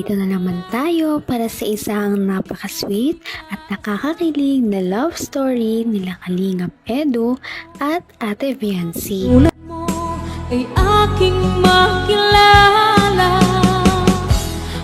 Narito na naman tayo para sa isang napaka-sweet at nakakakilig na love story nila Kalingap Edu at Ate Viancy. Tulad mo ay aking makilala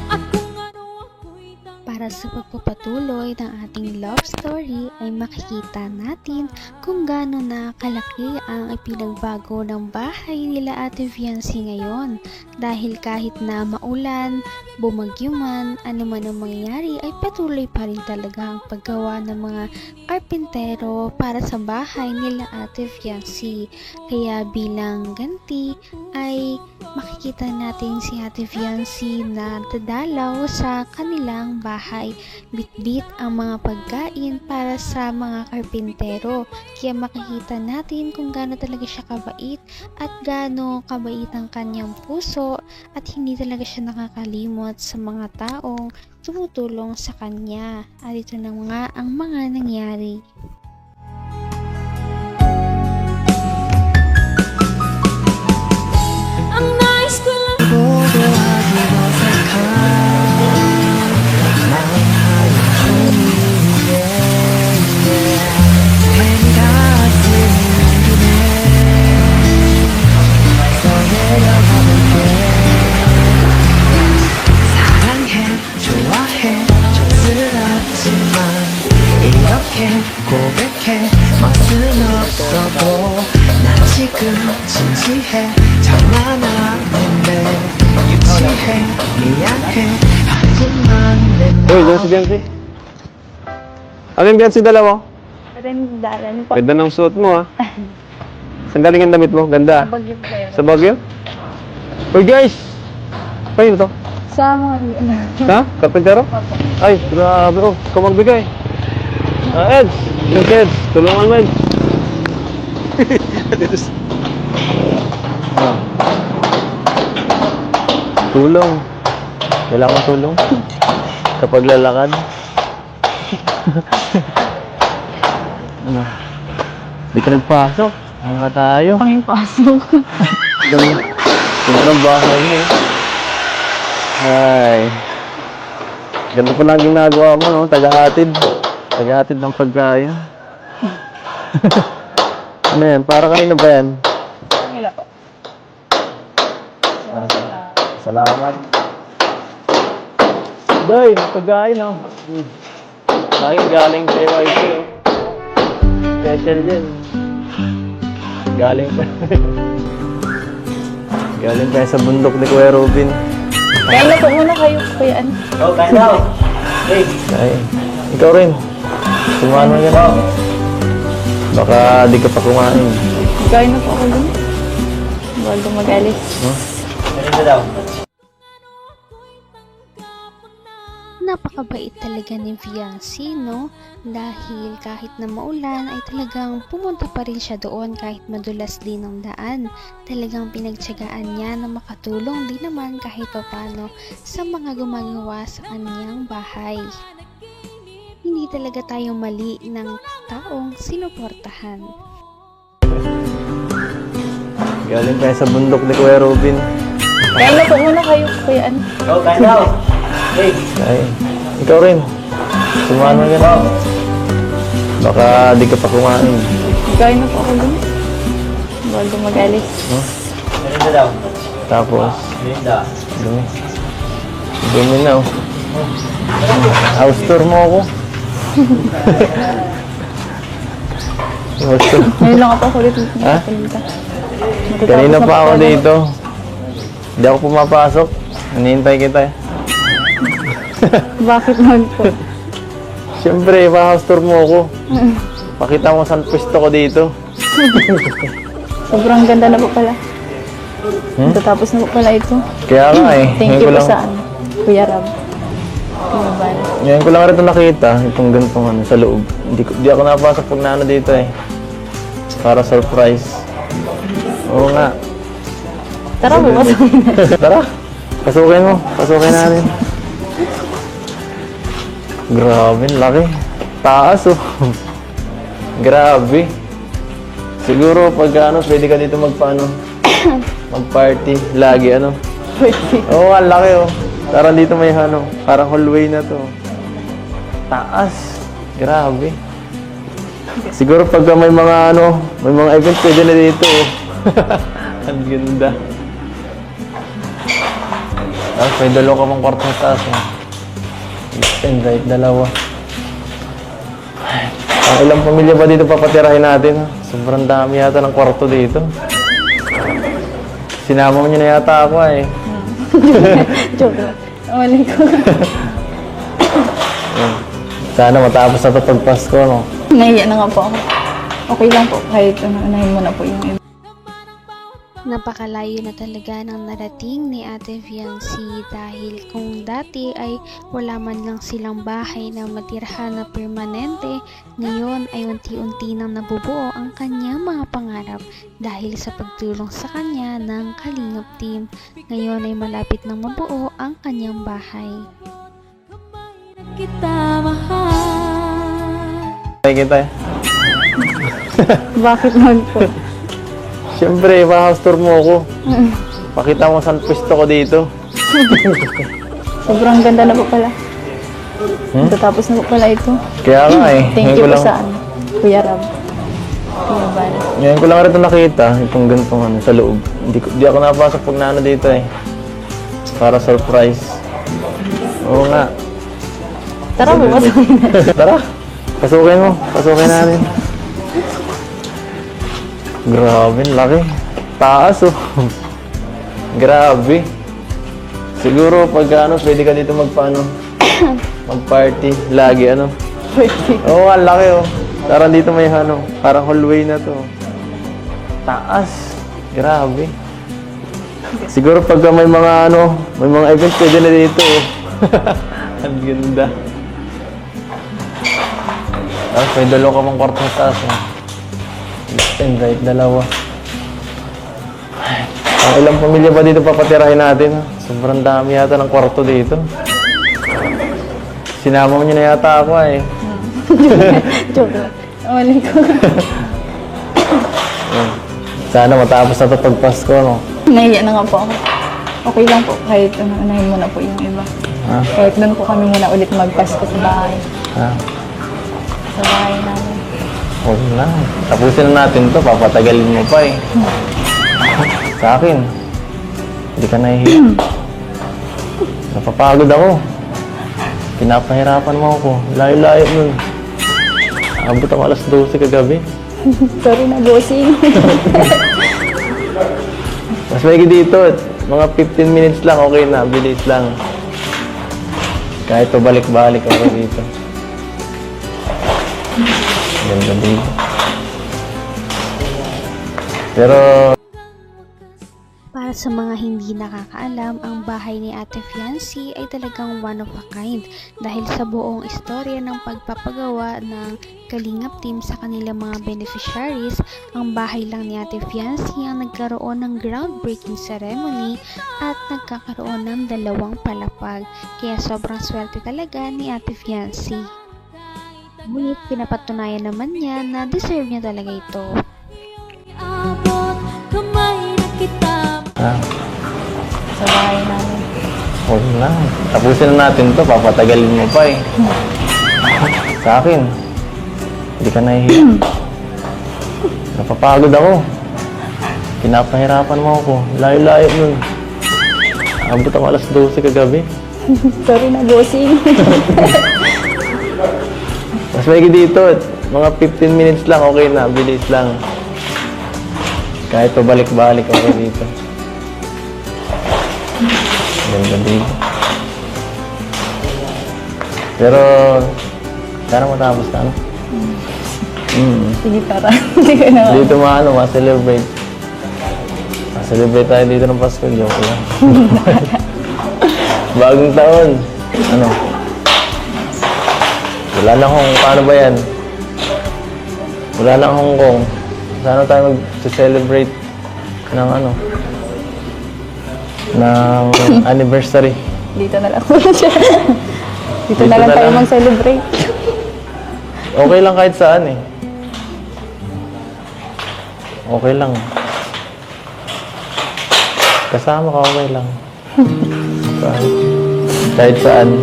at kung ano ako'y Para sa pagpapatuloy ng ating love story ay makikita natin kung gaano na kalaki ang ipinagbago ng bahay nila Ate Viancy ngayon. Dahil kahit na maulan, bumagyo man, ano man ang mangyayari ay patuloy pa rin talaga ang paggawa ng mga karpintero para sa bahay nila Ate Viancy. Kaya bilang ganti ay makikita natin si Ate Viancy na dadalaw sa kanilang bahay. Bitbit ang mga pagkain para sa mga karpintero. Kaya makikita natin kung gaano talaga siya kabait at gaano kabait ang kanyang puso at hindi talaga siya nakakalimot sa mga taong tumutulong sa kanya. At ito na nga ang mga nangyari. ang nais ko lang 고백해 맛은 없어도 난 지금 진지해 장난하는데 유치해 미안해 하지만 내 Uy, dyan si Biancy. Ano yung Biancy dala mo? Dalan po. Ganda ng suot mo, ha? Saan galing ang damit mo? Ganda. Bagyo po kayo. Sa Baguio? Uy, guys! Kayo to? Sa mga Ha? Karpentero? Ay, grabe. Oh, ikaw magbigay. Eds! Yung kids, tulungan mo, Eds. Ah. Tulong. Kailangan tulong. Kapag lalakad. Ano? Di ka nagpasok. Ano ka tayo? panging pasok. Ganda ng bahay mo. Ay. Ganda pa lang ginagawa mo, no? Taga-hatid. Taga-hatid ng pagkain. Ano yan? Para kanina ba yan? Wala po. Salamat. Day, pagkain, no? Lagi galing KYC, oh. Special din. Galing pa. Galing pa sa bundok ni Kuya Robin. Kaya na po muna kayo, Kuya An. Oh, kain daw. Hey. Ay, ikaw rin. Kumain mo yan. Baka di ka pa kumain. Gawin na po ako dun. Bago mag-alis. Napakabait talaga ni Viancy, no? Dahil kahit na maulan ay talagang pumunta pa rin siya doon kahit madulas din ang daan. Talagang pinagtiyagaan niya na makatulong din naman kahit paano sa mga gumagawa sa kanyang bahay. Hindi talaga tayo mali ng taong sinuportahan. Galing pa sa bundok ni Kuya Robin. Kaya na po muna kayo, Kuya An. Oh, kain daw. Hey. Ay, ikaw rin. Kumain mo yan. Baka di ka pa kumain. Gawin na po ako dun. Bago mag-alis. Tapos, dumi. Dumi na, oh. House tour mo ako. House tour. Ngayon lang ako ulit Ha? nakapunta. Kanina pa ako dito. Hindi ako pumapasok. Hinihintay kita, eh. Bakit naman po? Siyempre, pa-house tour mo ako. Pakita mo saan pwesto ko dito. Sobrang ganda na po pala. Tatapos na po pala ito. Kaya nga, eh. Thank you po sa ano, Kuya Rab. Kuya Bal. Ngayon ko lang rin ito nakita, itong ganitong ano, sa loob. Di ako napasok pag naano dito, eh. Para surprise. Oo nga. Tara po, pasukin na. Tara, pasukin mo. Pasukin natin. Grabe, laki. Taas, oh. Grabe. Siguro pag ano, pwede ka dito magpaano, mag-party. Lagi, ano. Pwede. Oo, ang laki, oh. Parang dito may ano, parang hallway na to. Taas. Grabe. Siguro pagka may mga ano, may mga event pwede na dito. Oh. Ang ganda. Tapos may dalawa ka pang kwarto sa taas. Oh. Left and right, dalawa. Ang ilang pamilya ba dito papatirahin natin? Sobrang dami yata ng kwarto dito. Sinama mo niyo na yata ako eh. Joke lang. Mali ko. Sana matapos na ito pag Pasko, no? Nahiya na nga po ako. Okay lang po, kahit unahin mo na po yung iba. Napakalayo na talaga ng narating ni Ate Fiancee dahil kung dati ay wala man lang silang bahay na matirhan na permanente, ngayon ay unti-unti nang nabubuo ang kanyang mga pangarap dahil sa pagtulong sa kanya ng Kalingap Team. Ngayon ay malapit nang mabuo ang kanyang bahay. Kita mahal. Tayo kita eh. Bakit naman po? Siyempre, pa-house tour mo ako. Pakita mo saan pwesto ko dito. Sobrang ganda na po pala. Tatapos na po pala ito. Kaya nga eh. Thank you po sa ano, Kuya Rab. Kuya Val. Ngayon ko lang rin ito nakita, itong ganitong ano, sa loob. Di ako napasok pag naano dito eh. Para surprise. Oo nga. Tara po, pasukin na. Tara, pasukin mo. Pasukin natin. Grabe, laki. Taas oh. Grabe. Siguro pag ano, pwede ka dito magpaano, mag-party. Lagi ano. Oo, ang laki oh. Parang dito may ano, parang hallway na to. Taas. Grabe. Siguro pag may mga ano, may mga event pwede na dito oh. Ang ganda. Tapos may dalawa ka pang kwarto sa taas oh. Left and right, dalawa. Ang ilang pamilya ba dito papatirahin natin? Sobrang dami yata ng kwarto dito. Sinama mo niyo na yata ako eh. Joke lang. Mali ko. Sana matapos na ito pag Pasko, no? Nahiya na nga po ako. Okay lang po, kahit unahin mo na po yung iba. Ha? Kahit doon po kami muna ulit magpasko sa bahay. Ha? Sa bahay namin. Huwag na. Tapusin na natin to, papatagalin mo pa eh. Sa akin, hindi ka nahihiya. Napapagod ako. Pinapahirapan mo ako. Layo-layo nun. Abot ako alas 12 kagabi. Sorry na, bossing. Mas maigi dito. Mga 15 minutes lang, okay na. Bilis lang. Kahit pabalik-balik ako dito. Ganda dito. Pero Para sa mga hindi nakakaalam, ang bahay ni Ate Fiancee ay talagang one of a kind dahil sa buong istorya ng pagpapagawa ng Kalingap Team sa kanilang mga beneficiaries, ang bahay lang ni Ate Fiancee ang nagkaroon ng groundbreaking ceremony at nagkakaroon ng 2 palapag. Kaya sobrang swerte talaga ni Ate Fiancee. Ngunit pinapatunayan naman niya na deserve niya talaga ito. Abot kamay na kita. Sa bahay namin. huwag na. Tapusin na natin to, papatagalin mo pa eh. Sa akin, hindi ka nahihiya. Napapagod ako. Pinapahirapan mo ako. Layo-layo nun. Abot ako alas 12 kagabi. Sorry na, bossing. Mas maigi dito. Mga 15 minutes lang, okay na. Bilis lang. Kahit pabalik-balik ako dito. Ganda dito. Pero, sana matapos na, ano? Sige, tara. Hindi ko na. Dito ma-celebrate. Ma-celebrate tayo dito ng Pasko. Joke lang. Bagong taon. Ano? Wala lang paano ba yan? Wala lang Hong Kong. Sana tayo mag-celebrate ng ano? Ng anniversary. Dito na lang po siya. Dito na lang tayo mag-celebrate. Okay lang kahit saan eh. Okay lang. Kasama ka, okay lang. Bye. Kahit saan.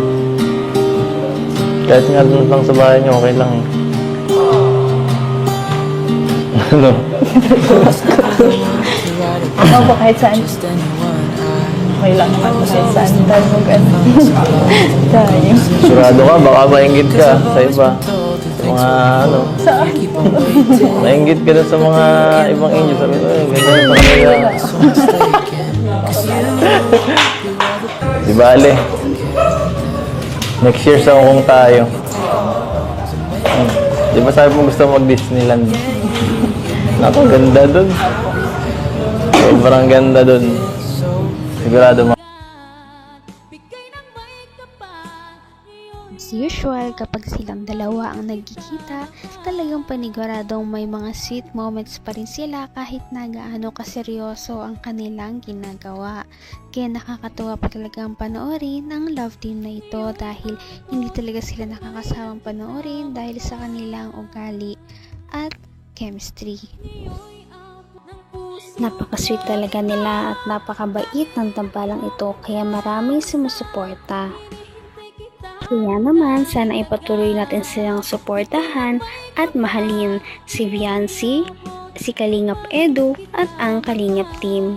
Kahit nga doon lang sa bahay niyo, okay lang eh. Ano? Ako po kahit saan. Okay lang naman po kahit saan. Dahil mag-ano. Tayo. Sigurado ka, baka maingit ka sa iba. Sa mga ano. Saan? Maingit ka dun sa mga ibang inyo. Sabi ko, ganyan pa kaya. Di bale. Next year sa Hong Kong tayo. Di ba sabi mo gusto mag-Disneyland? Naku, ganda dun. Sobrang ganda dun. Sigurado Bigay ng may kapal. As usual, kapag silang dalawa ang nagkikita, talagang paniguradong may mga sweet moments pa rin sila kahit na gaano kaseryoso ang kanilang ginagawa. Kaya nakakatuwa pa talaga ang panoorin ang love team na ito dahil hindi talaga sila nakakasawang panoorin dahil sa kanilang ugali at chemistry. Napaka-sweet talaga nila at napakabait ng tambalang ito kaya maraming sumusuporta. Kaya naman, sana ipatuloy natin silang suportahan at mahalin si Viancy, si Kalingap Edu at ang Kalingap team.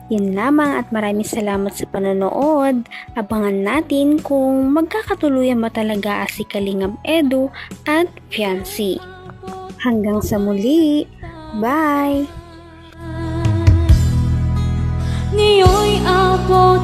Yan lamang at maraming salamat sa panonood. Abangan natin kung magkakatuluyan ba talaga si Kalingap Edu at Viancy. Hanggang sa muli. Bye! Ngayon'y abot